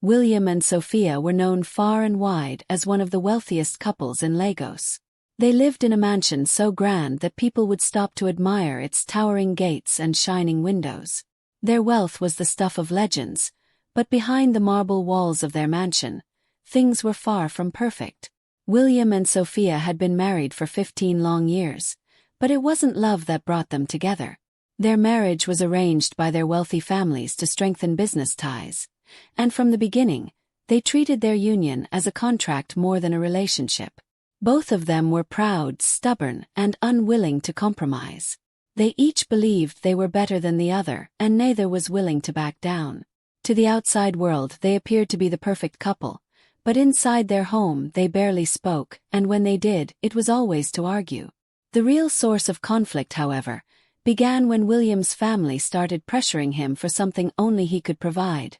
William and Sophia were known far and wide as one of the wealthiest couples in Lagos. They lived in a mansion so grand that people would stop to admire its towering gates and shining windows. Their wealth was the stuff of legends, but behind the marble walls of their mansion, things were far from perfect. William and Sophia had been married for 15 long years, but it wasn't love that brought them together. Their marriage was arranged by their wealthy families to strengthen business ties, and from the beginning, they treated their union as a contract more than a relationship. Both of them were proud, stubborn, and unwilling to compromise. They each believed they were better than the other, and neither was willing to back down. To the outside world they appeared to be the perfect couple, but inside their home they barely spoke, and when they did, it was always to argue. The real source of conflict, however, began when William's family started pressuring him for something only he could provide: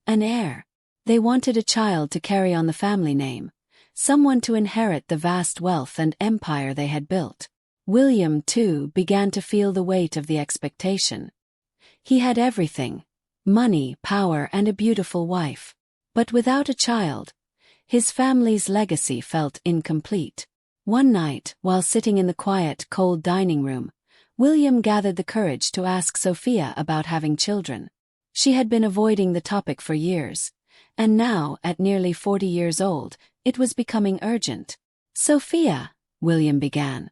an heir. They wanted a child to carry on the family name, someone to inherit the vast wealth and empire they had built. William, too, began to feel the weight of the expectation. He had everything: money, power, and a beautiful wife. But without a child, his family's legacy felt incomplete. One night, while sitting in the quiet, cold dining room, William gathered the courage to ask Sophia about having children. She had been avoiding the topic for years, and now, at nearly 40 years old, it was becoming urgent. "Sophia," William began,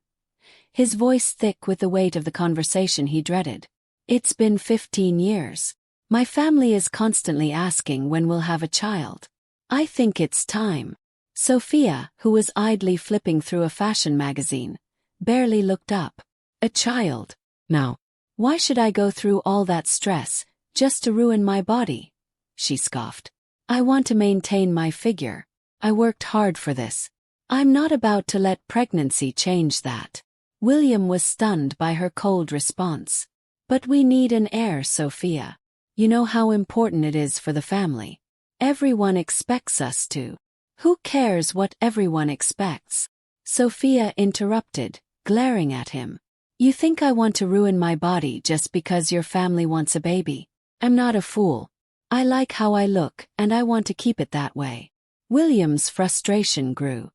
his voice thick with the weight of the conversation he dreaded. "It's been 15 years. My family is constantly asking when we'll have a child. I think it's time." Sophia, who was idly flipping through a fashion magazine, barely looked up. "A child? No. Why should I go through all that stress, just to ruin my body?" she scoffed. "I want to maintain my figure. I worked hard for this. I'm not about to let pregnancy change that." William was stunned by her cold response. "But we need an heir, Sophia. You know how important it is for the family. Everyone expects us to." "Who cares what everyone expects?" Sophia interrupted, glaring at him. "You think I want to ruin my body just because your family wants a baby? I'm not a fool. I like how I look, and I want to keep it that way." William's frustration grew.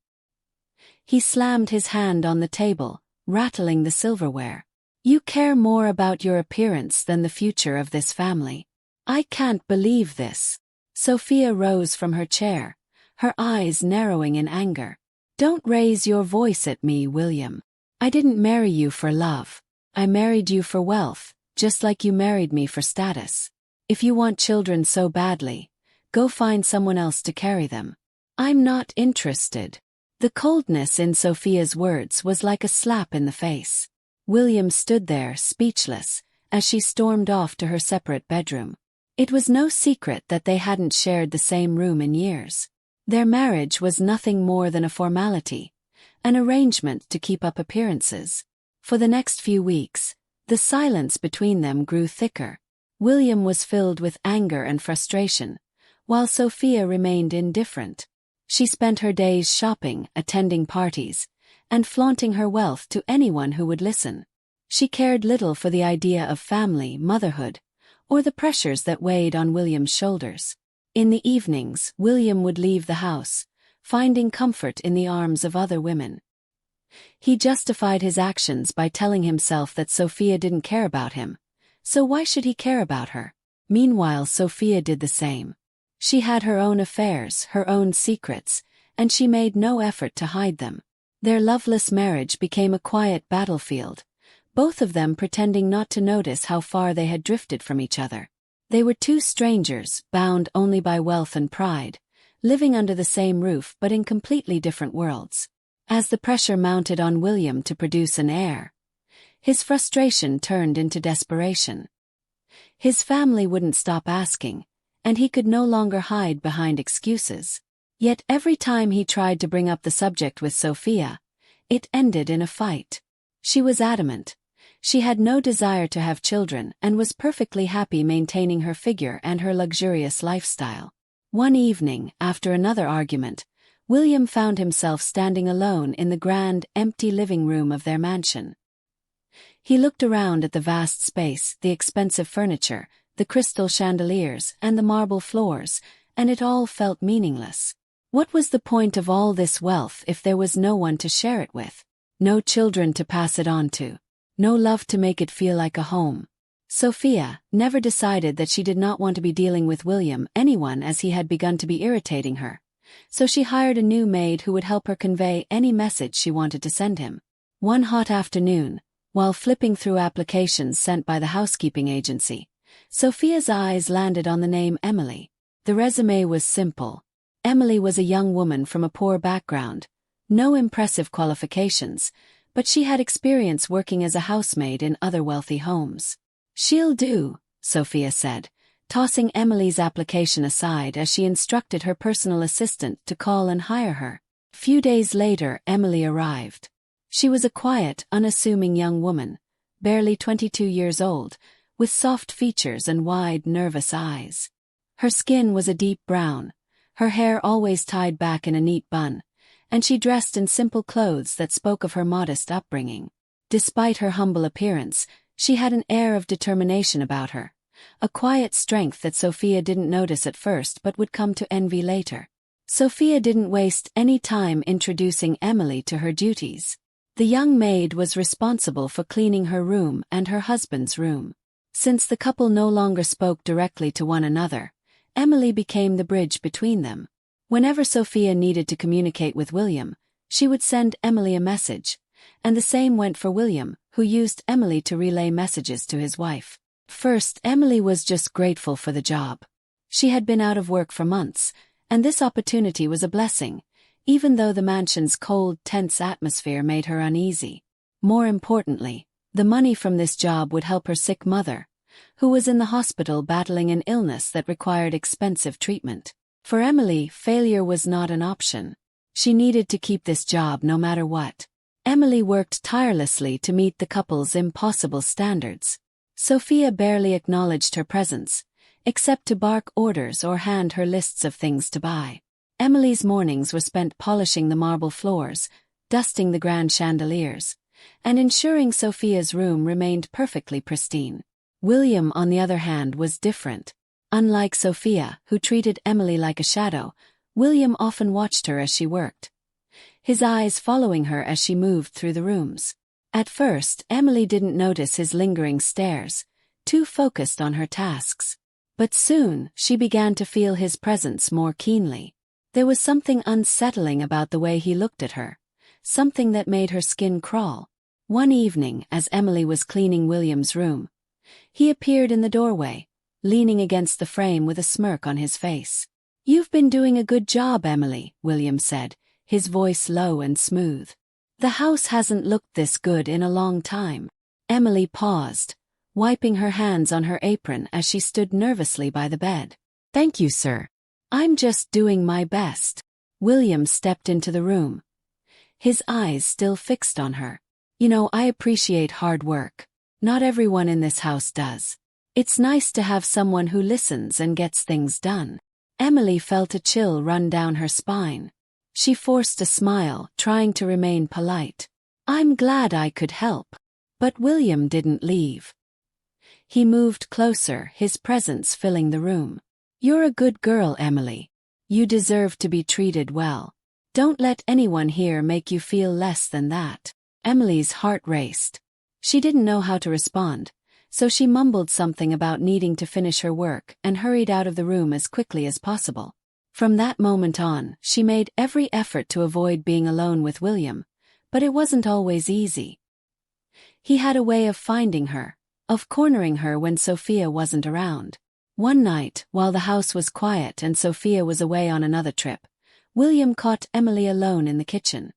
He slammed his hand on the table, rattling the silverware. "You care more about your appearance than the future of this family. I can't believe this." Sophia rose from her chair, her eyes narrowing in anger. "Don't raise your voice at me, William. I didn't marry you for love. I married you for wealth, just like you married me for status. If you want children so badly, go find someone else to carry them. I'm not interested." The coldness in Sophia's words was like a slap in the face. William stood there, speechless, as she stormed off to her separate bedroom. It was no secret that they hadn't shared the same room in years. Their marriage was nothing more than a formality, an arrangement to keep up appearances. For the next few weeks, the silence between them grew thicker. William was filled with anger and frustration, while Sophia remained indifferent. She spent her days shopping, attending parties, and flaunting her wealth to anyone who would listen. She cared little for the idea of family, motherhood, or the pressures that weighed on William's shoulders. In the evenings, William would leave the house, finding comfort in the arms of other women. He justified his actions by telling himself that Sophia didn't care about him, so why should he care about her? Meanwhile, Sophia did the same. She had her own affairs, her own secrets, and she made no effort to hide them. Their loveless marriage became a quiet battlefield, both of them pretending not to notice how far they had drifted from each other. They were two strangers, bound only by wealth and pride, living under the same roof but in completely different worlds. As the pressure mounted on William to produce an heir, his frustration turned into desperation. His family wouldn't stop asking, and he could no longer hide behind excuses. Yet every time he tried to bring up the subject with Sophia, it ended in a fight. She was adamant. She had no desire to have children and was perfectly happy maintaining her figure and her luxurious lifestyle. One evening, after another argument, William found himself standing alone in the grand, empty living room of their mansion. He looked around at the vast space, the expensive furniture, the crystal chandeliers, and the marble floors, and it all felt meaningless. What was the point of all this wealth if there was no one to share it with? No children to pass it on to. No love to make it feel like a home. Sophia never decided that she did not want to be dealing with William anyone as he had begun to be irritating her. So she hired a new maid who would help her convey any message she wanted to send him. One hot afternoon, while flipping through applications sent by the housekeeping agency, Sophia's eyes landed on the name Emily. The resume was simple. Emily was a young woman from a poor background, no impressive qualifications, but she had experience working as a housemaid in other wealthy homes. "She'll do," Sophia said, tossing Emily's application aside as she instructed her personal assistant to call and hire her. A few days later, Emily arrived. She was a quiet, unassuming young woman, barely 22 years old, with soft features and wide, nervous eyes. Her skin was a deep brown, her hair always tied back in a neat bun, and she dressed in simple clothes that spoke of her modest upbringing. Despite her humble appearance, she had an air of determination about her, a quiet strength that Sophia didn't notice at first but would come to envy later. Sophia didn't waste any time introducing Emily to her duties. The young maid was responsible for cleaning her room and her husband's room. Since the couple no longer spoke directly to one another, Emily became the bridge between them. Whenever Sophia needed to communicate with William, she would send Emily a message, and the same went for William, who used Emily to relay messages to his wife. First, Emily was just grateful for the job. She had been out of work for months, and this opportunity was a blessing, even though the mansion's cold, tense atmosphere made her uneasy. More importantly, the money from this job would help her sick mother, who was in the hospital battling an illness that required expensive treatment. For Emily, failure was not an option. She needed to keep this job no matter what. Emily worked tirelessly to meet the couple's impossible standards. Sophia barely acknowledged her presence, except to bark orders or hand her lists of things to buy. Emily's mornings were spent polishing the marble floors, dusting the grand chandeliers, and ensuring Sophia's room remained perfectly pristine. William, on the other hand, was different. Unlike Sophia, who treated Emily like a shadow, William often watched her as she worked, his eyes following her as she moved through the rooms. At first, Emily didn't notice his lingering stares, too focused on her tasks. But soon, she began to feel his presence more keenly. There was something unsettling about the way he looked at her, something that made her skin crawl. One evening, as Emily was cleaning William's room, he appeared in the doorway, leaning against the frame with a smirk on his face. "You've been doing a good job, Emily," William said, his voice low and smooth. "The house hasn't looked this good in a long time." Emily paused, wiping her hands on her apron as she stood nervously by the bed. "Thank you, sir. I'm just doing my best." William stepped into the room, his eyes still fixed on her. "You know, I appreciate hard work. Not everyone in this house does. It's nice to have someone who listens and gets things done." Emily felt a chill run down her spine. She forced a smile, trying to remain polite. "I'm glad I could help." But William didn't leave. He moved closer, his presence filling the room. "You're a good girl, Emily. You deserve to be treated well. Don't let anyone here make you feel less than that." Emily's heart raced. She didn't know how to respond, so she mumbled something about needing to finish her work and hurried out of the room as quickly as possible. From that moment on, she made every effort to avoid being alone with William, but it wasn't always easy. He had a way of finding her, of cornering her when Sophia wasn't around. One night, while the house was quiet and Sophia was away on another trip, William caught Emily alone in the kitchen.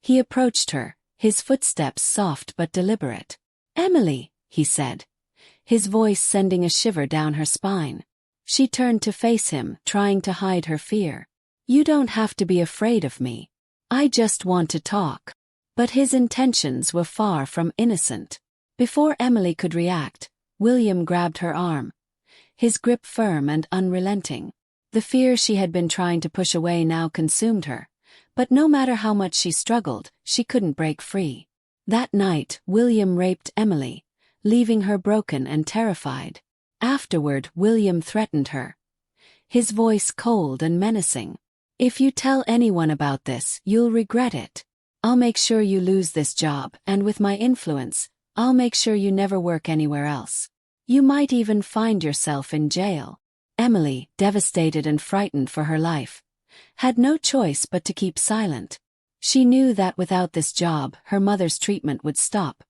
He approached her, his footsteps soft but deliberate. "Emily," he said, his voice sending a shiver down her spine. She turned to face him, trying to hide her fear. "You don't have to be afraid of me. I just want to talk." But his intentions were far from innocent. Before Emily could react, William grabbed her arm, his grip firm and unrelenting. The fear she had been trying to push away now consumed her, but no matter how much she struggled, she couldn't break free. That night, William raped Emily, leaving her broken and terrified. Afterward, William threatened her, his voice cold and menacing. "If you tell anyone about this, you'll regret it. I'll make sure you lose this job, and with my influence, I'll make sure you never work anywhere else. You might even find yourself in jail." Emily, devastated and frightened for her life, had no choice but to keep silent. She knew that without this job, her mother's treatment would stop,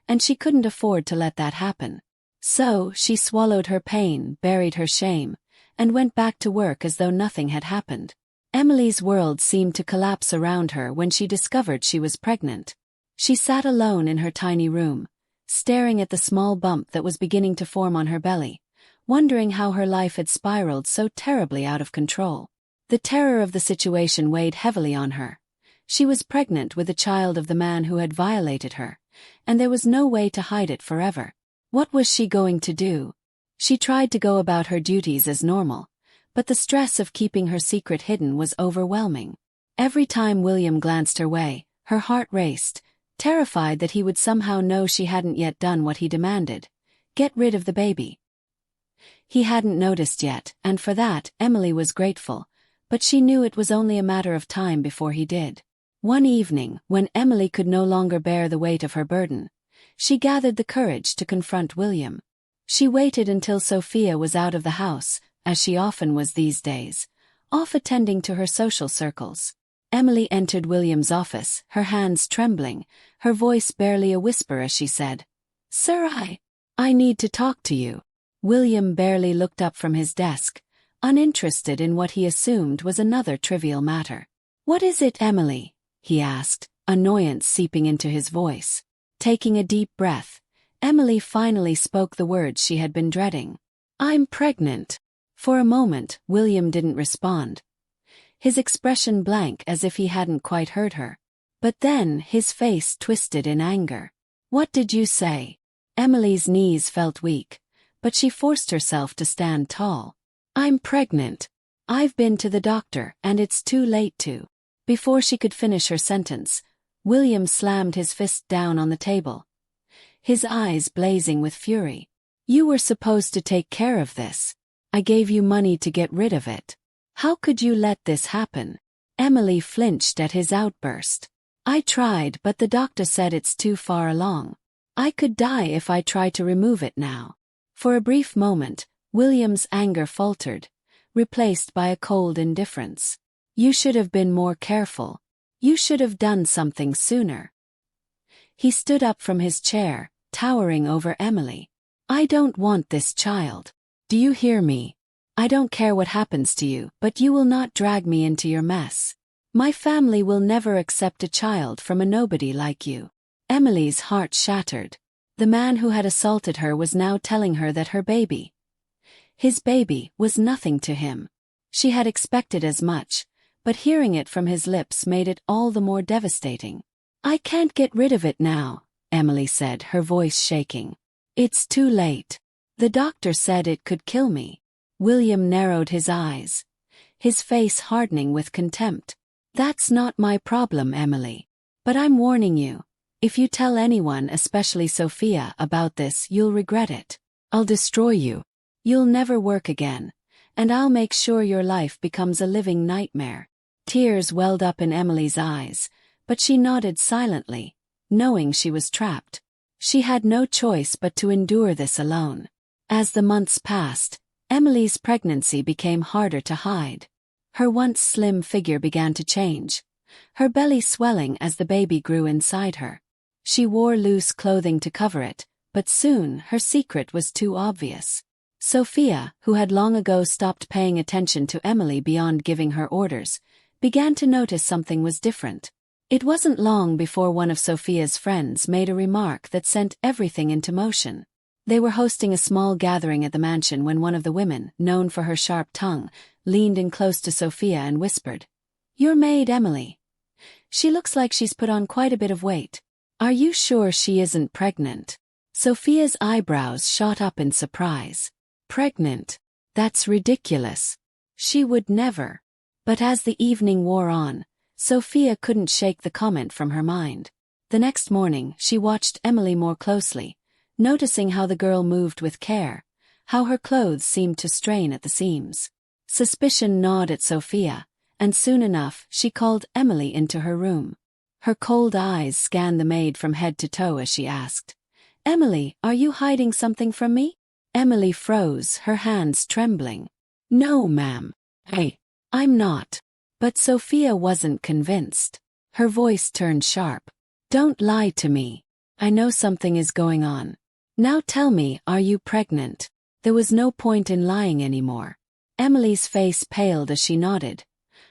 and she couldn't afford to let that happen. So, she swallowed her pain, buried her shame, and went back to work as though nothing had happened. Emily's world seemed to collapse around her when she discovered she was pregnant. She sat alone in her tiny room, staring at the small bump that was beginning to form on her belly, wondering how her life had spiraled so terribly out of control. The terror of the situation weighed heavily on her. She was pregnant with a child of the man who had violated her, and there was no way to hide it forever. What was she going to do? She tried to go about her duties as normal, but the stress of keeping her secret hidden was overwhelming. Every time William glanced her way, her heart raced, terrified that he would somehow know she hadn't yet done what he demanded: get rid of the baby. He hadn't noticed yet, and for that, Emily was grateful, but she knew it was only a matter of time before he did. One evening, when Emily could no longer bear the weight of her burden, she gathered the courage to confront William. She waited until Sophia was out of the house, as she often was these days, off attending to her social circles. Emily entered William's office, her hands trembling, her voice barely a whisper as she said, "Sir, I need to talk to you." William barely looked up from his desk, uninterested in what he assumed was another trivial matter. "What is it, Emily?" he asked, annoyance seeping into his voice. Taking a deep breath, Emily finally spoke the words she had been dreading. "I'm pregnant." For a moment, William didn't respond, his expression blank as if he hadn't quite heard her. But then, his face twisted in anger. "What did you say?" Emily's knees felt weak, but she forced herself to stand tall. "I'm pregnant. I've been to the doctor, and it's too late to." Before she could finish her sentence, William slammed his fist down on the table, his eyes blazing with fury. "You were supposed to take care of this. I gave you money to get rid of it. How could you let this happen?" Emily flinched at his outburst. "I tried, but the doctor said it's too far along. I could die if I try to remove it now." For a brief moment, William's anger faltered, replaced by a cold indifference. "You should have been more careful. You should have done something sooner." He stood up from his chair, towering over Emily. "I don't want this child. Do you hear me? I don't care what happens to you, but you will not drag me into your mess. My family will never accept a child from a nobody like you." Emily's heart shattered. The man who had assaulted her was now telling her that his baby, was nothing to him. She had expected as much, but hearing it from his lips made it all the more devastating. "I can't get rid of it now," Emily said, her voice shaking. "It's too late. The doctor said it could kill me." William narrowed his eyes, his face hardening with contempt. "That's not my problem, Emily. But I'm warning you. If you tell anyone, especially Sophia, about this, you'll regret it. I'll destroy you. You'll never work again, and I'll make sure your life becomes a living nightmare." Tears welled up in Emily's eyes, but she nodded silently, knowing she was trapped. She had no choice but to endure this alone. As the months passed, Emily's pregnancy became harder to hide. Her once slim figure began to change, her belly swelling as the baby grew inside her. She wore loose clothing to cover it, but soon her secret was too obvious. Sophia, who had long ago stopped paying attention to Emily beyond giving her orders, began to notice something was different. It wasn't long before one of Sophia's friends made a remark that sent everything into motion. They were hosting a small gathering at the mansion when one of the women, known for her sharp tongue, leaned in close to Sophia and whispered, "Your maid, Emily. She looks like she's put on quite a bit of weight. Are you sure she isn't pregnant?" Sophia's eyebrows shot up in surprise. "Pregnant? That's ridiculous. She would never." But as the evening wore on, Sophia couldn't shake the comment from her mind. The next morning, she watched Emily more closely, noticing how the girl moved with care, how her clothes seemed to strain at the seams. Suspicion gnawed at Sophia, and soon enough she called Emily into her room. Her cold eyes scanned the maid from head to toe as she asked, "Emily, are you hiding something from me?" Emily froze, her hands trembling. "No, ma'am. I'm not." But Sophia wasn't convinced. Her voice turned sharp. "Don't lie to me. I know something is going on. Now tell me, are you pregnant?" There was no point in lying anymore. Emily's face paled as she nodded,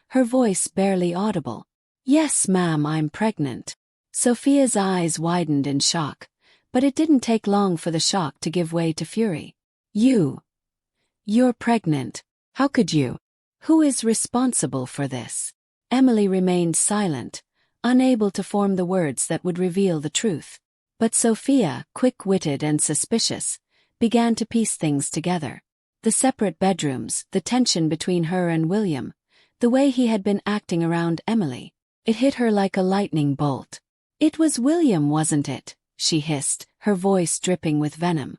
her voice barely audible. "Yes, ma'am, I'm pregnant." Sophia's eyes widened in shock, but it didn't take long for the shock to give way to fury. You're pregnant. How could you? Who is responsible for this?" Emily remained silent, unable to form the words that would reveal the truth. But Sophia, quick-witted and suspicious, began to piece things together. The separate bedrooms, the tension between her and William, the way he had been acting around Emily. It hit her like a lightning bolt. "It was William, wasn't it?" she hissed, her voice dripping with venom.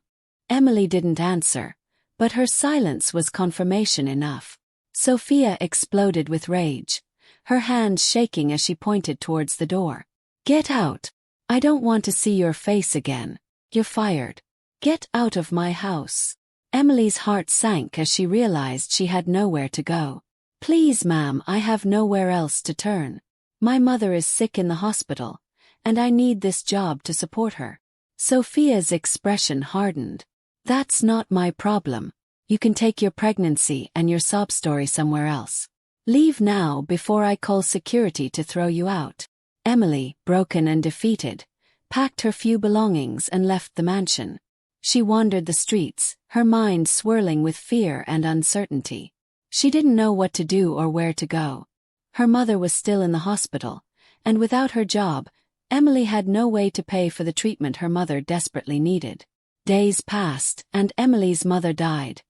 Emily didn't answer, but her silence was confirmation enough. Sophia exploded with rage, her hands shaking as she pointed towards the door. "Get out! I don't want to see your face again. You're fired. Get out of my house." Emily's heart sank as she realized she had nowhere to go. "Please, ma'am, I have nowhere else to turn. My mother is sick in the hospital, and I need this job to support her." Sophia's expression hardened. "That's not my problem. You can take your pregnancy and your sob story somewhere else. Leave now before I call security to throw you out." Emily, broken and defeated, packed her few belongings and left the mansion. She wandered the streets, her mind swirling with fear and uncertainty. She didn't know what to do or where to go. Her mother was still in the hospital, and without her job, Emily had no way to pay for the treatment her mother desperately needed. Days passed, and Emily's mother died,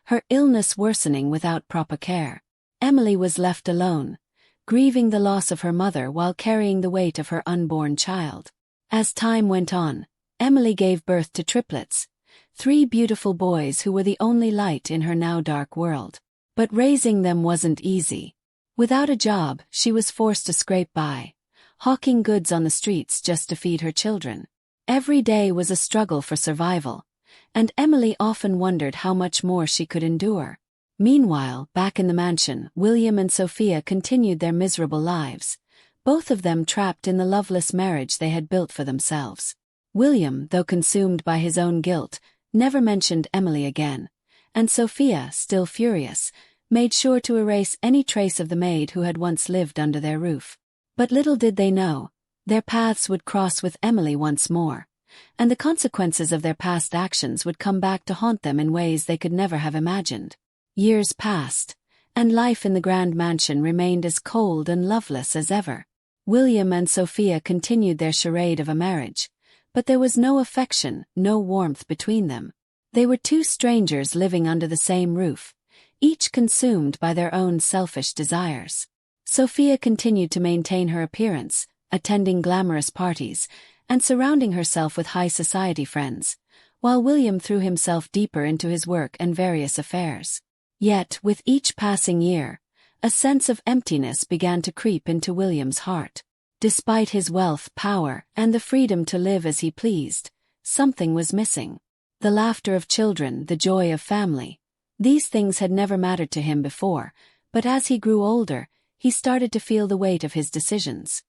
her illness worsening without proper care. Emily was left alone, grieving the loss of her mother while carrying the weight of her unborn child. As time went on, Emily gave birth to triplets, 3 beautiful boys who were the only light in her now dark world. But raising them wasn't easy. Without a job, she was forced to scrape by, hawking goods on the streets just to feed her children. Every day was a struggle for survival, and Emily often wondered how much more she could endure. Meanwhile, back in the mansion, William and Sophia continued their miserable lives, both of them trapped in the loveless marriage they had built for themselves. William, though consumed by his own guilt, never mentioned Emily again, and Sophia, still furious, made sure to erase any trace of the maid who had once lived under their roof. But little did they know, their paths would cross with Emily once more, and the consequences of their past actions would come back to haunt them in ways they could never have imagined. Years passed, and life in the grand mansion remained as cold and loveless as ever. William and Sophia continued their charade of a marriage, but there was no affection, no warmth between them. They were 2 strangers living under the same roof, each consumed by their own selfish desires. Sophia continued to maintain her appearance, attending glamorous parties, and surrounding herself with high society friends, while William threw himself deeper into his work and various affairs. Yet, with each passing year, a sense of emptiness began to creep into William's heart. Despite his wealth, power, and the freedom to live as he pleased, something was missing. The laughter of children, the joy of family. These things had never mattered to him before, but as he grew older, he started to feel the weight of his decisions.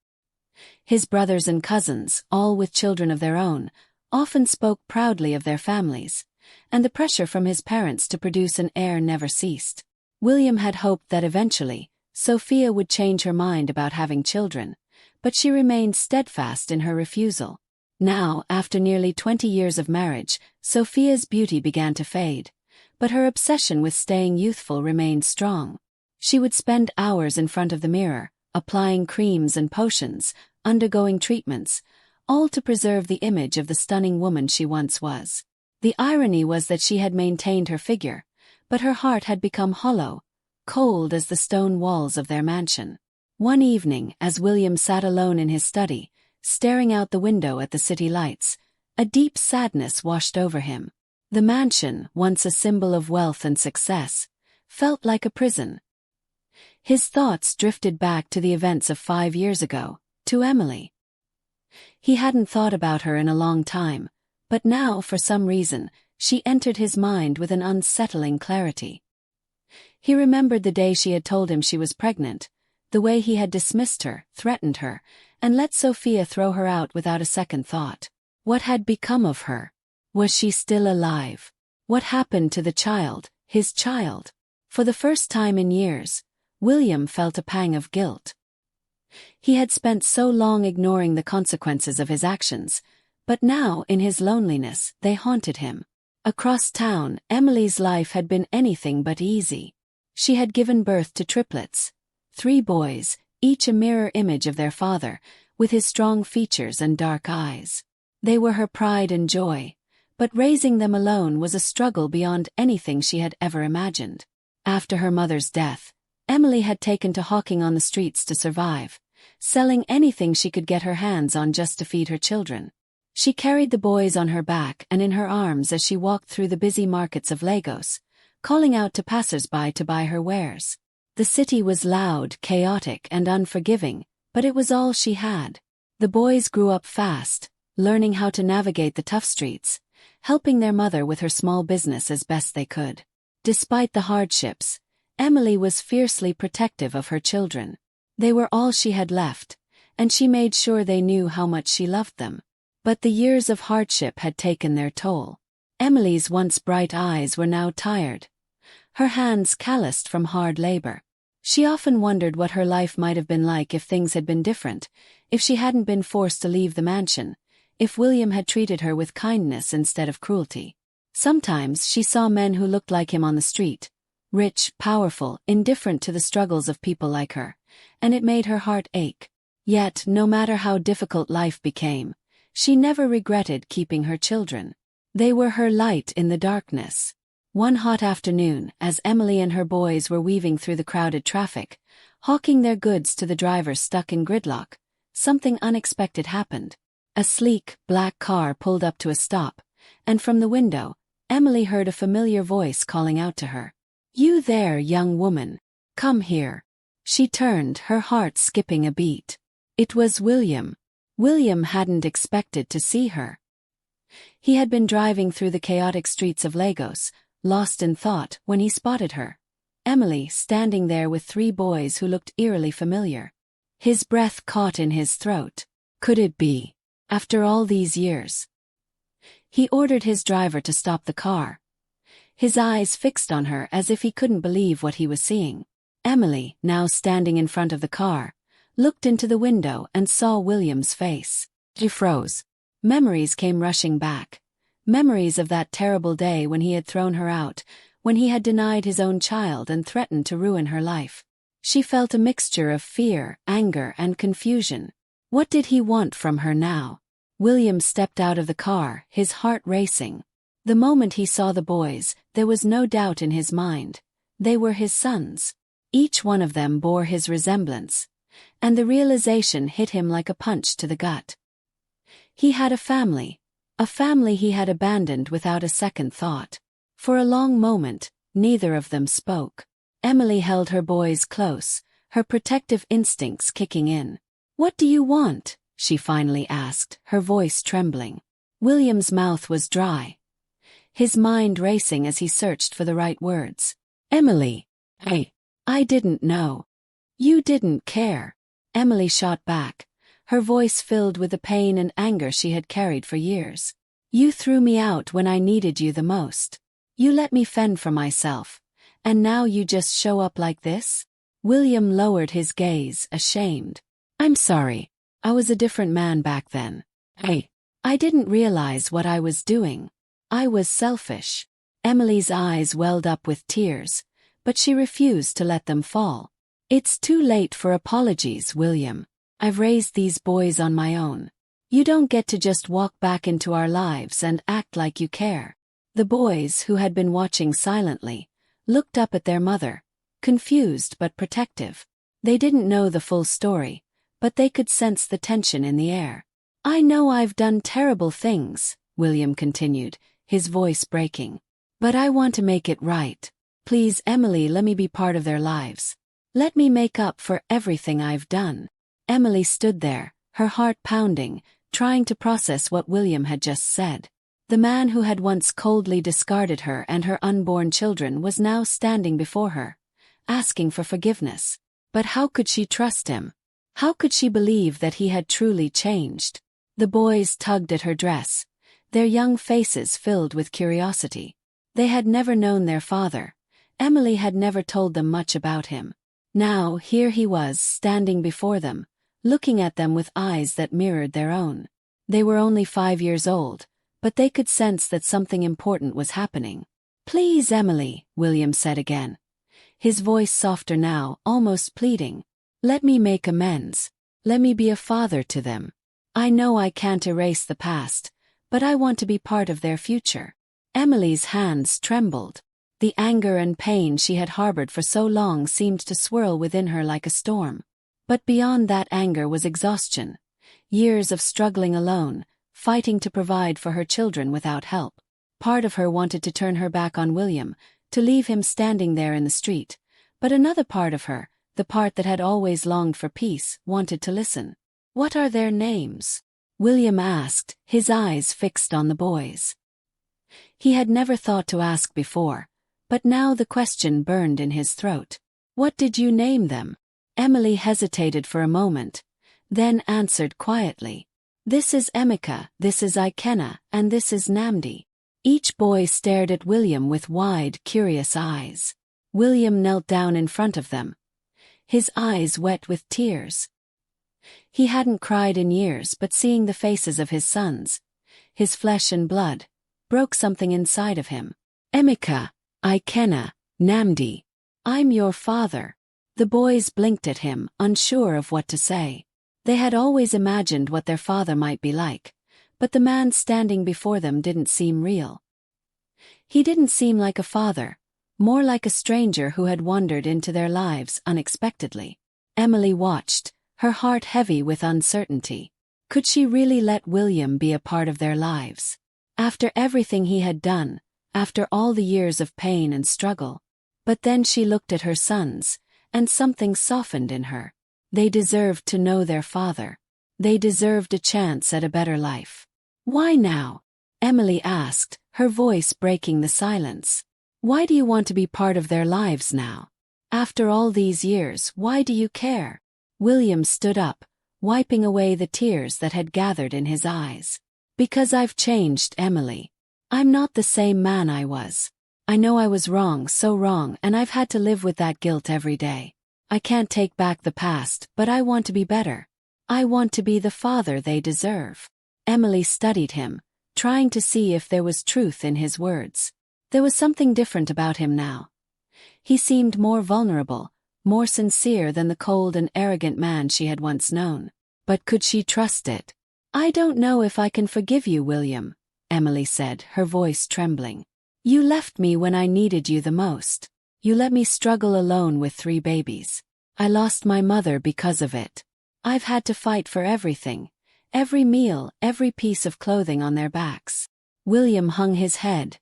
His brothers and cousins, all with children of their own, often spoke proudly of their families, and the pressure from his parents to produce an heir never ceased. William had hoped that eventually, Sophia would change her mind about having children, but she remained steadfast in her refusal. Now, after nearly 20 years of marriage, Sophia's beauty began to fade, but her obsession with staying youthful remained strong. She would spend hours in front of the mirror, applying creams and potions, undergoing treatments, all to preserve the image of the stunning woman she once was. The irony was that she had maintained her figure, but her heart had become hollow, cold as the stone walls of their mansion. One evening, as William sat alone in his study, staring out the window at the city lights, a deep sadness washed over him. The mansion, once a symbol of wealth and success, felt like a prison. His thoughts drifted back to the events of 5 years ago, to Emily. He hadn't thought about her in a long time, but now, for some reason, she entered his mind with an unsettling clarity. He remembered the day she had told him she was pregnant, the way he had dismissed her, threatened her, and let Sophia throw her out without a second thought. What had become of her? Was she still alive? What happened to the child, his child? For the first time in years, William felt a pang of guilt. He had spent so long ignoring the consequences of his actions, but now, in his loneliness, they haunted him. Across town, Emily's life had been anything but easy. She had given birth to triplets, 3 boys, each a mirror image of their father, with his strong features and dark eyes. They were her pride and joy, but raising them alone was a struggle beyond anything she had ever imagined. After her mother's death, Emily had taken to hawking on the streets to survive, selling anything she could get her hands on just to feed her children. She carried the boys on her back and in her arms as she walked through the busy markets of Lagos, calling out to passers-by to buy her wares. The city was loud, chaotic, and unforgiving, but it was all she had. The boys grew up fast, learning how to navigate the tough streets, helping their mother with her small business as best they could. Despite the hardships, Emily was fiercely protective of her children. They were all she had left, and she made sure they knew how much she loved them. But the years of hardship had taken their toll. Emily's once bright eyes were now tired, her hands calloused from hard labor. She often wondered what her life might have been like if things had been different, if she hadn't been forced to leave the mansion, if William had treated her with kindness instead of cruelty. Sometimes she saw men who looked like him on the street, rich, powerful, indifferent to the struggles of people like her, and it made her heart ache. Yet, no matter how difficult life became, she never regretted keeping her children. They were her light in the darkness. One hot afternoon, as Emily and her boys were weaving through the crowded traffic, hawking their goods to the drivers stuck in gridlock, something unexpected happened. A sleek, black car pulled up to a stop, and from the window, Emily heard a familiar voice calling out to her. "You there, young woman. Come here." She turned, her heart skipping a beat. It was William. William hadn't expected to see her. He had been driving through the chaotic streets of Lagos, lost in thought, when he spotted her. Emily, standing there with 3 boys who looked eerily familiar. His breath caught in his throat. Could it be? After all these years? He ordered his driver to stop the car, his eyes fixed on her as if he couldn't believe what he was seeing. Emily, now standing in front of the car, looked into the window and saw William's face. She froze. Memories came rushing back. Memories of that terrible day when he had thrown her out, when he had denied his own child and threatened to ruin her life. She felt a mixture of fear, anger, and confusion. What did he want from her now? William stepped out of the car, his heart racing. The moment he saw the boys, there was no doubt in his mind. They were his sons. Each one of them bore his resemblance, and the realization hit him like a punch to the gut. He had a family he had abandoned without a second thought. For a long moment, neither of them spoke. Emily held her boys close, her protective instincts kicking in. "What do you want?" she finally asked, her voice trembling. William's mouth was dry, his mind racing as he searched for the right words. "Emily, I didn't know. You didn't care." Emily shot back, her voice filled with the pain and anger she had carried for years. "You threw me out when I needed you the most. You let me fend for myself, and now you just show up like this?" William lowered his gaze, ashamed. "I'm sorry. I was a different man back then. I didn't realize what I was doing. I was selfish." Emily's eyes welled up with tears, but she refused to let them fall. "It's too late for apologies, William. I've raised these boys on my own. You don't get to just walk back into our lives and act like you care." The boys, who had been watching silently, looked up at their mother, confused but protective. They didn't know the full story, but they could sense the tension in the air. "I know I've done terrible things," William continued, his voice breaking. "But I want to make it right. Please, Emily, let me be part of their lives. Let me make up for everything I've done. Emily stood there, her heart pounding, trying to process what William had just said. The man who had once coldly discarded her and her unborn children was now standing before her, asking for forgiveness. But how could she trust him? How could she believe that he had truly changed? The boys tugged at her dress, their young faces filled with curiosity. They had never known their father. Emily had never told them much about him. Now, here he was, standing before them, looking at them with eyes that mirrored their own. They were only 5 years old, but they could sense that something important was happening. Please, Emily, William said again, his voice softer now, almost pleading. Let me make amends. Let me be a father to them. I know I can't erase the past, but I want to be part of their future. Emily's hands trembled. The anger and pain she had harbored for so long seemed to swirl within her like a storm. But beyond that anger was exhaustion. Years of struggling alone, fighting to provide for her children without help. Part of her wanted to turn her back on William, to leave him standing there in the street. But another part of her, the part that had always longed for peace, wanted to listen. What are their names? William asked, his eyes fixed on the boys. He had never thought to ask before, but now the question burned in his throat. What did you name them? Emily hesitated for a moment, then answered quietly. This is Emeka, this is Ikenna, and this is Namdi. Each boy stared at William with wide, curious eyes. William knelt down in front of them, his eyes wet with tears. He hadn't cried in years, but seeing the faces of his sons, his flesh and blood, broke something inside of him. Emeka, Ikenna, Namdi. I'm your father. The boys blinked at him, unsure of what to say. They had always imagined what their father might be like, but the man standing before them didn't seem real. He didn't seem like a father, more like a stranger who had wandered into their lives unexpectedly. Emily watched, her heart heavy with uncertainty. Could she really let William be a part of their lives? After everything he had done, after all the years of pain and struggle. But then she looked at her sons, and something softened in her. They deserved to know their father. They deserved a chance at a better life. Why now? Emily asked, her voice breaking the silence. Why do you want to be part of their lives now? After all these years, why do you care? William stood up, wiping away the tears that had gathered in his eyes. Because I've changed, Emily. I'm not the same man I was. I know I was wrong, so wrong, and I've had to live with that guilt every day. I can't take back the past, but I want to be better. I want to be the father they deserve. Emily studied him, trying to see if there was truth in his words. There was something different about him now. He seemed more vulnerable, more sincere than the cold and arrogant man she had once known. But could she trust it? I don't know if I can forgive you, William, Emily said, her voice trembling. You left me when I needed you the most. You let me struggle alone with 3 babies. I lost my mother because of it. I've had to fight for everything. Every meal, every piece of clothing on their backs. William hung his head,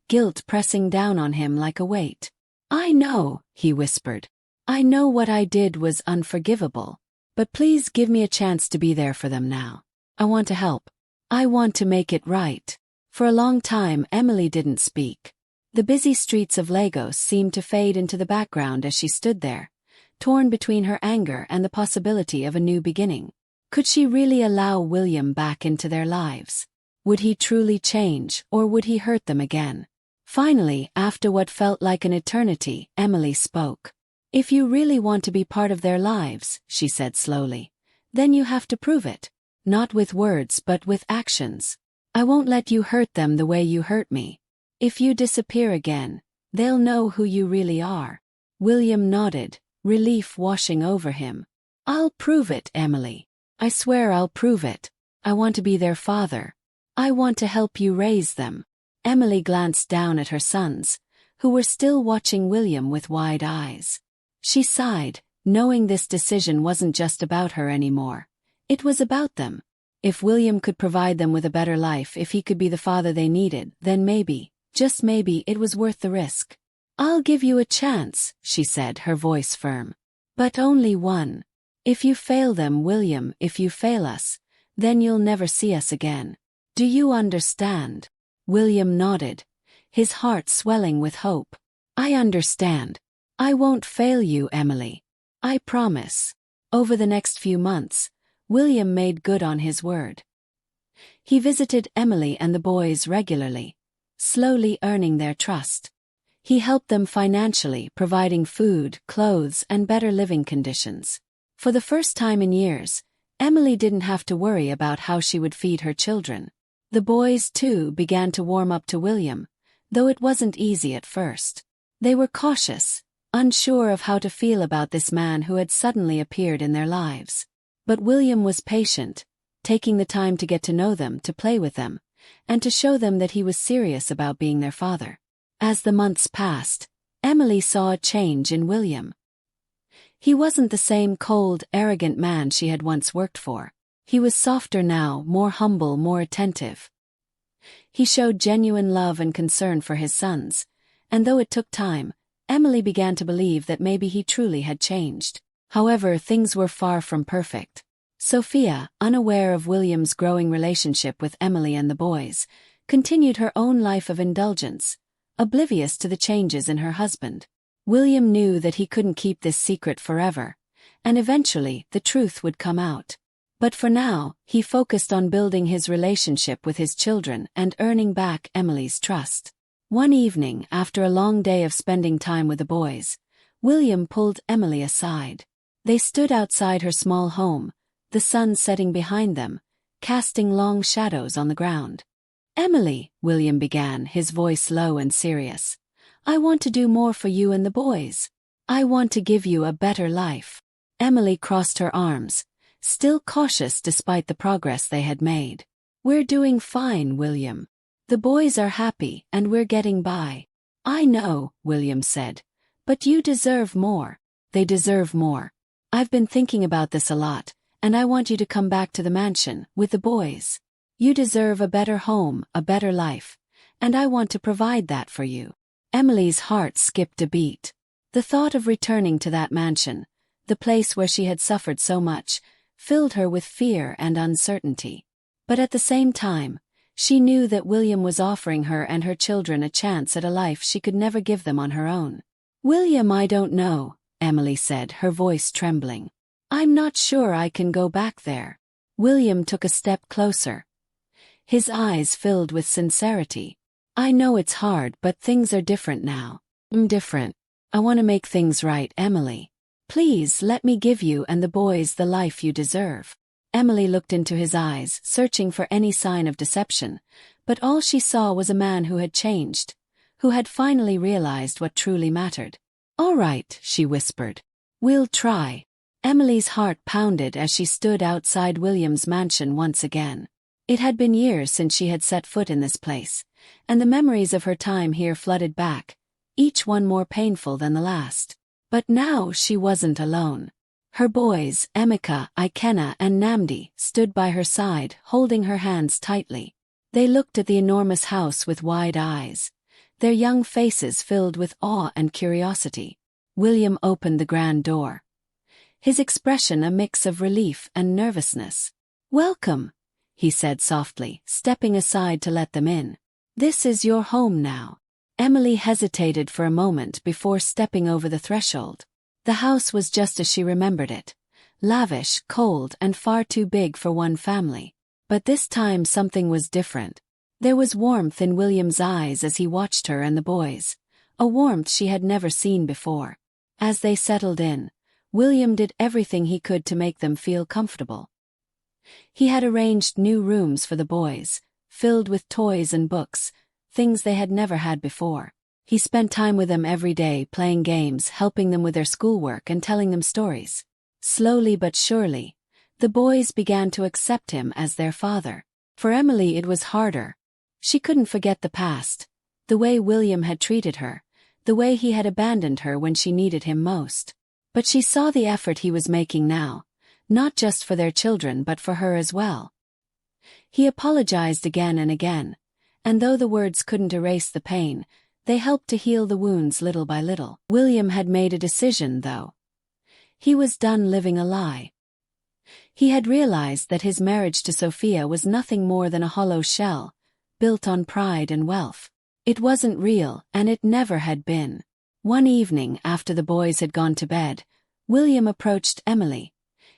guilt pressing down on him like a weight. I know, he whispered. I know what I did was unforgivable. But please give me a chance to be there for them now. I want to help. I want to make it right. For a long time, Emily didn't speak. The busy streets of Lagos seemed to fade into the background as she stood there, torn between her anger and the possibility of a new beginning. Could she really allow William back into their lives? Would he truly change, or would he hurt them again? Finally, after what felt like an eternity, Emily spoke. If you really want to be part of their lives, she said slowly, then you have to prove it. Not with words but with actions. I won't let you hurt them the way you hurt me. If you disappear again, they'll know who you really are. William nodded, relief washing over him. I'll prove it, Emily. I swear I'll prove it. I want to be their father. I want to help you raise them. Emily glanced down at her sons, who were still watching William with wide eyes. She sighed, knowing this decision wasn't just about her anymore. It was about them. If William could provide them with a better life, if he could be the father they needed, then maybe, just maybe, it was worth the risk. "I'll give you a chance," she said, her voice firm. "But only one. If you fail them, William, if you fail us, then you'll never see us again. Do you understand?" William nodded, his heart swelling with hope. "I understand. I won't fail you, Emily. I promise." Over the next few months, William made good on his word. He visited Emily and the boys regularly, slowly earning their trust. He helped them financially, providing food, clothes, and better living conditions. For the first time in years, Emily didn't have to worry about how she would feed her children. The boys, too, began to warm up to William, though it wasn't easy at first. They were cautious, unsure of how to feel about this man who had suddenly appeared in their lives. But William was patient, taking the time to get to know them, to play with them, and to show them that he was serious about being their father. As the months passed, Emily saw a change in William. He wasn't the same cold, arrogant man she had once worked for. He was softer now, more humble, more attentive. He showed genuine love and concern for his sons, and though it took time, Emily began to believe that maybe he truly had changed. However, things were far from perfect. Sophia, unaware of William's growing relationship with Emily and the boys, continued her own life of indulgence, oblivious to the changes in her husband. William knew that he couldn't keep this secret forever, and eventually the truth would come out. But for now, he focused on building his relationship with his children and earning back Emily's trust. One evening, after a long day of spending time with the boys, William pulled Emily aside. They stood outside her small home, the sun setting behind them, casting long shadows on the ground. "Emily," William began, his voice low and serious, "I want to do more for you and the boys. I want to give you a better life." Emily crossed her arms, still cautious despite the progress they had made. "We're doing fine, William. The boys are happy and we're getting by." "I know," William said, "but you deserve more." "They deserve more. I've been thinking about this a lot, and I want you to come back to the mansion, with the boys. You deserve a better home, a better life, and I want to provide that for you." Emily's heart skipped a beat. The thought of returning to that mansion, the place where she had suffered so much, filled her with fear and uncertainty. But at the same time, she knew that William was offering her and her children a chance at a life she could never give them on her own. "William, I don't know," Emily said, her voice trembling. "I'm not sure I can go back there." William took a step closer, his eyes filled with sincerity. "I know it's hard, but things are different now." "I'm different. I want to make things right, Emily. Please let me give you and the boys the life you deserve." Emily looked into his eyes, searching for any sign of deception, but all she saw was a man who had changed, who had finally realized what truly mattered. "All right," she whispered. "We'll try." Emily's heart pounded as she stood outside William's mansion once again. It had been years since she had set foot in this place, and the memories of her time here flooded back, each one more painful than the last. But now she wasn't alone. Her boys, Emeka, Ikenna, and Namdi, stood by her side, holding her hands tightly. They looked at the enormous house with wide eyes, their young faces filled with awe and curiosity. William opened the grand door, his expression a mix of relief and nervousness. "Welcome," he said softly, stepping aside to let them in. "This is your home now." Emily hesitated for a moment before stepping over the threshold. The house was just as she remembered it, lavish, cold, and far too big for one family. But this time something was different. There was warmth in William's eyes as he watched her and the boys, a warmth she had never seen before. As they settled in, William did everything he could to make them feel comfortable. He had arranged new rooms for the boys, filled with toys and books, things they had never had before. He spent time with them every day, playing games, helping them with their schoolwork, and telling them stories. Slowly but surely, the boys began to accept him as their father. For Emily it was harder. She couldn't forget the past, the way William had treated her, the way he had abandoned her when she needed him most. But she saw the effort he was making now, not just for their children but for her as well. He apologized again and again, and though the words couldn't erase the pain, They helped to heal the wounds little by little. William had made a decision, though. He was done living a lie. He had realized that his marriage to Sophia was nothing more than a hollow shell, built on pride and wealth. It wasn't real, and it never had been. One evening after the boys had gone to bed, William approached Emily,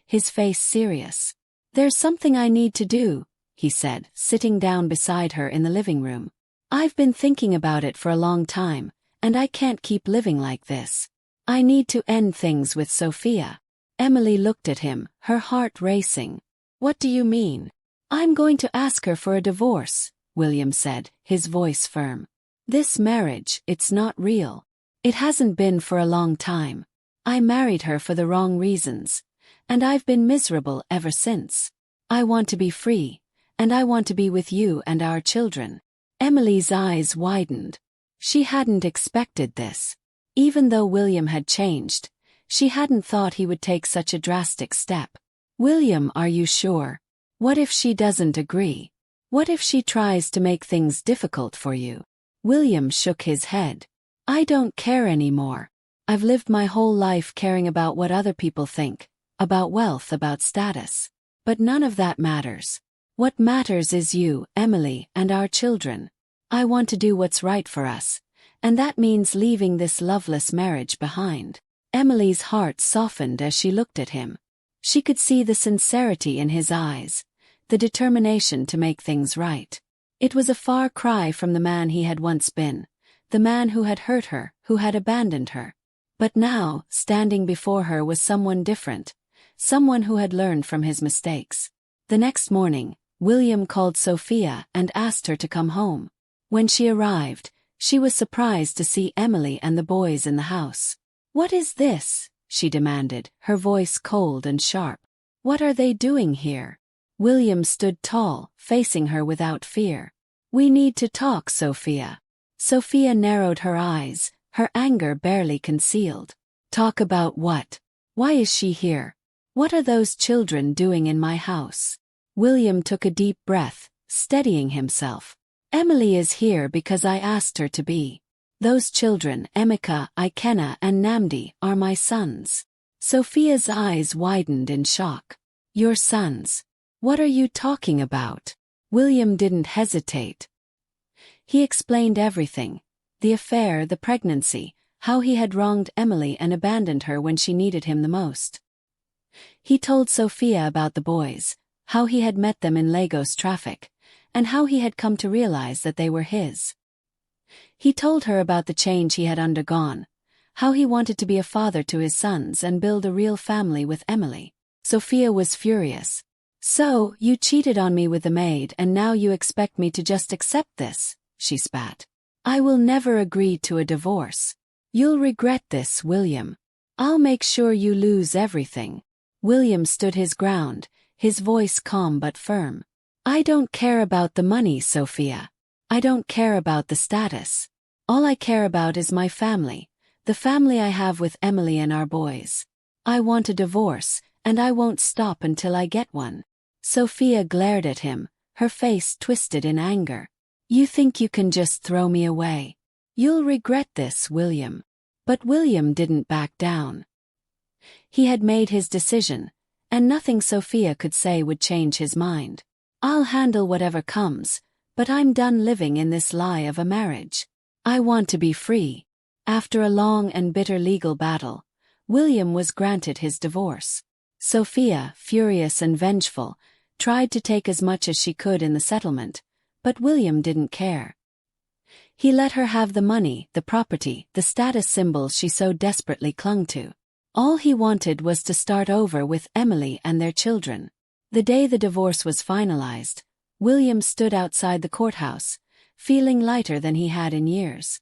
his face serious. "There's something I need to do," he said, sitting down beside her in the living room. "I've been thinking about it for a long time, and I can't keep living like this. I need to end things with Sophia." Emily looked at him, her heart racing. "What do you mean?" "I'm going to ask her for a divorce," William said, his voice firm. "This marriage, it's not real. It hasn't been for a long time. I married her for the wrong reasons, and I've been miserable ever since. I want to be free, and I want to be with you and our children." Emily's eyes widened. She hadn't expected this. Even though William had changed, she hadn't thought he would take such a drastic step. "William, are you sure? What if she doesn't agree? What if she tries to make things difficult for you?" William shook his head. "I don't care anymore. I've lived my whole life caring about what other people think, about wealth, about status. But none of that matters. What matters is you, Emily, and our children. I want to do what's right for us, and that means leaving this loveless marriage behind." Emily's heart softened as she looked at him. She could see the sincerity in his eyes, the determination to make things right. It was a far cry from the man he had once been, the man who had hurt her, who had abandoned her. But now, standing before her was someone different, someone who had learned from his mistakes. The next morning, William called Sophia and asked her to come home. When she arrived, she was surprised to see Emily and the boys in the house. "What is this?" she demanded, her voice cold and sharp. "What are they doing here?" William stood tall, facing her without fear. "We need to talk, Sophia." Sophia narrowed her eyes, her anger barely concealed. "Talk about what? Why is she here? What are those children doing in my house?" William took a deep breath, steadying himself. "Emily is here because I asked her to be. Those children, Emeka, Ikenna, and Namdi, are my sons." Sophia's eyes widened in shock. "Your sons? What are you talking about?" William didn't hesitate. He explained everything: the affair, the pregnancy, how he had wronged Emily and abandoned her when she needed him the most. He told Sophia about the boys, how he had met them in Lagos traffic, and how he had come to realize that they were his. He told her about the change he had undergone, how he wanted to be a father to his sons and build a real family with Emily. Sophia was furious. "So, you cheated on me with the maid and now you expect me to just accept this?" she spat. "I will never agree to a divorce. You'll regret this, William. I'll make sure you lose everything." William stood his ground, his voice calm but firm. "I don't care about the money, Sophia. I don't care about the status. All I care about is my family, the family I have with Emily and our boys. I want a divorce, and I won't stop until I get one." Sophia glared at him, her face twisted in anger. "You think you can just throw me away? You'll regret this, William." But William didn't back down. He had made his decision, and nothing Sophia could say would change his mind. "I'll handle whatever comes, but I'm done living in this lie of a marriage. I want to be free." After a long and bitter legal battle, William was granted his divorce. Sophia, furious and vengeful, tried to take as much as she could in the settlement, but William didn't care. He let her have the money, the property, the status symbols she so desperately clung to. All he wanted was to start over with Emily and their children. The day the divorce was finalized, William stood outside the courthouse, feeling lighter than he had in years.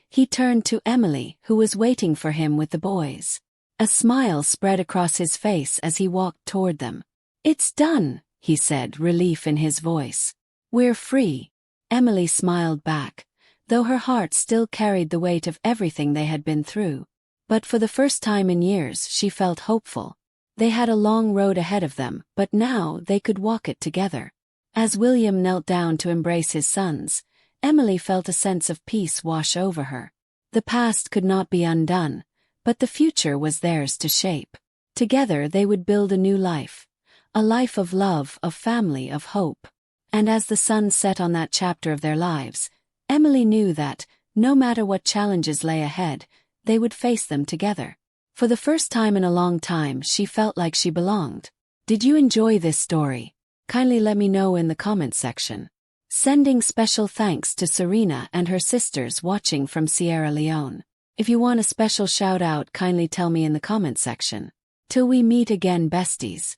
He turned to Emily, who was waiting for him with the boys. A smile spread across his face as he walked toward them. "It's done," he said, relief in his voice. "We're free." Emily smiled back, though her heart still carried the weight of everything they had been through. But for the first time in years she felt hopeful. They had a long road ahead of them, but now they could walk it together. As William knelt down to embrace his sons, Emily felt a sense of peace wash over her. The past could not be undone, but the future was theirs to shape. Together they would build a new life. A life of love, of family, of hope. And as the sun set on that chapter of their lives, Emily knew that, no matter what challenges lay ahead, they would face them together. For the first time in a long time, she felt like she belonged. Did you enjoy this story? Kindly let me know in the comments section. Sending special thanks to Serena and her sisters watching from Sierra Leone. If you want a special shout out, kindly tell me in the comments section. Till we meet again, besties.